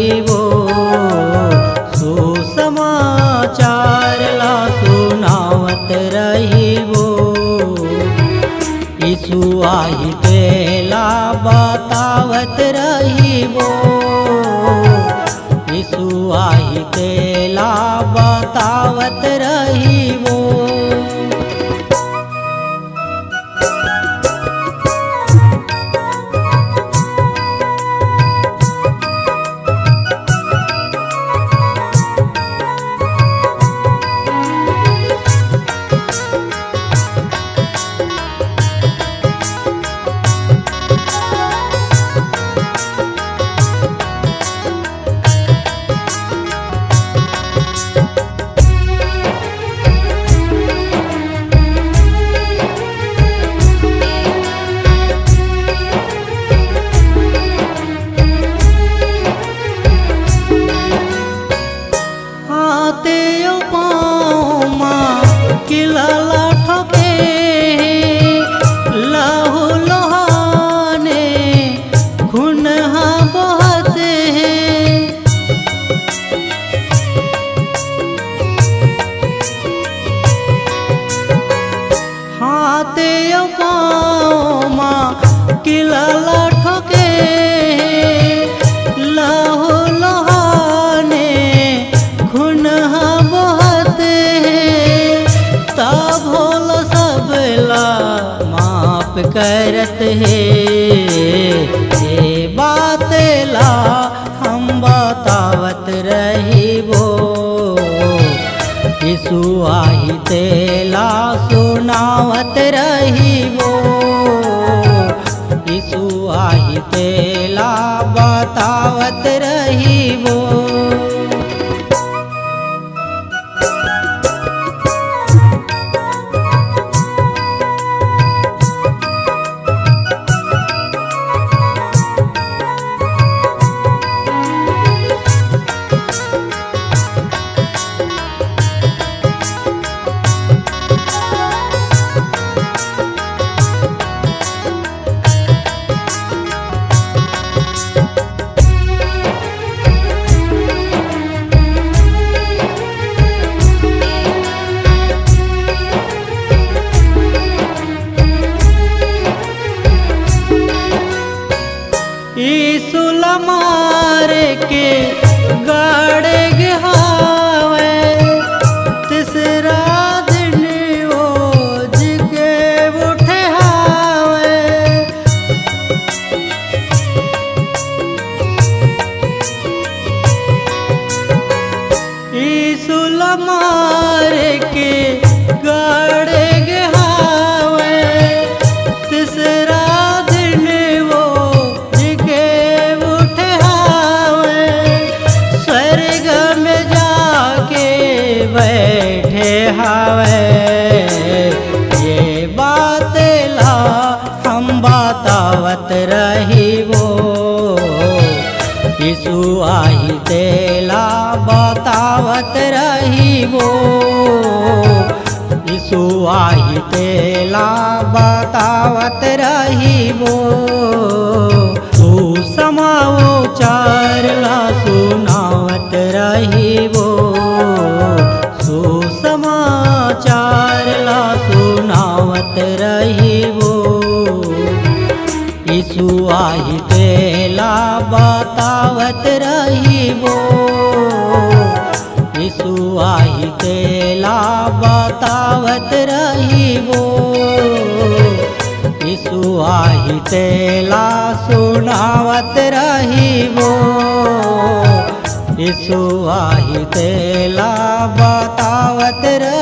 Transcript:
रहीबो, सुसमाचार ला सुनावत रहीबो। यीशु आही तेला बतावत रहीबो, यीशु आही तेला बतावत रहीबो। किलाला ठोके लहू लोहाने खून बहते हैं। हाथे पाँव माँ किलाला ठोके लहू लोहाने खून बहते हैं। तब भोल सबला माफ करत है, ये बात ला हम बतावत रहीबो। यीशु आही तेला सुनावत रहीबो, यीशु आही तेला बतावत रहीबो। यीशु मार के गाड़े गहावे, तीसरा दिन वो जिगे उठे हावे। यीशु मार के गाड़े गहावे, तीसरा बैठे हावे। ये बात ला हम बतावत रहीबो, यीशु आही तेला बतावत रहीबो, यीशु आही तेला बतावत रहीबो। सुसमाचार ला सुनावत रहीबो, सुसमाचार ला सुनावत रहीबो। यीशु आही तेला बतावत रहीबो, यीशु आही तेला बतावत रहीबो, यीशु आही तेला सुनावत रहीबो, यीशु आही तेला बतावत रहीबो।